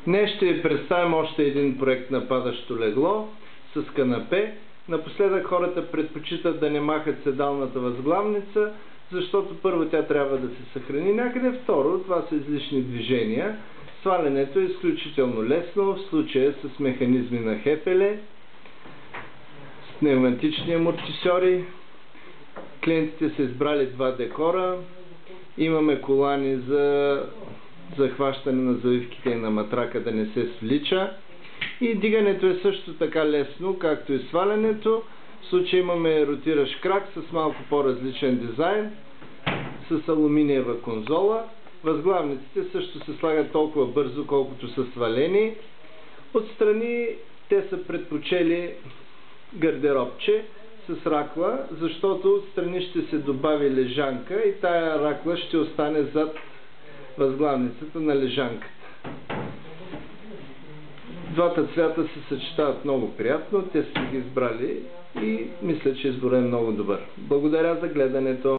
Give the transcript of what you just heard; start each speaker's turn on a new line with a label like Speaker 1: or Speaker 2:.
Speaker 1: Днес ще представим още един проект на падащо легло с канапе. Напоследък хората предпочитат да не махат седалната възглавница, защото първо тя трябва да се съхрани някъде, второ това са излишни движения. Свалянето е изключително лесно, в случая с механизми на Хефеле, с пневматични амортисьори. Клиентите са избрали два декора. Имаме колани за захващане на завивките и на матрака да не се свлича. И дигането е също така лесно, както и свалянето. В случая имаме ротиращ крак с малко по-различен дизайн, с алуминиева конзола. Възглавниците също се слагат толкова бързо, колкото са свалени. Отстрани те са предпочели гардеробче с ракла, защото отстрани ще се добави лежанка и тая ракла ще остане зад възглавницата на лежанката. Двата цвята се съчетават много приятно, те са ги избрали и мисля, че изборът е много добър. Благодаря за гледането.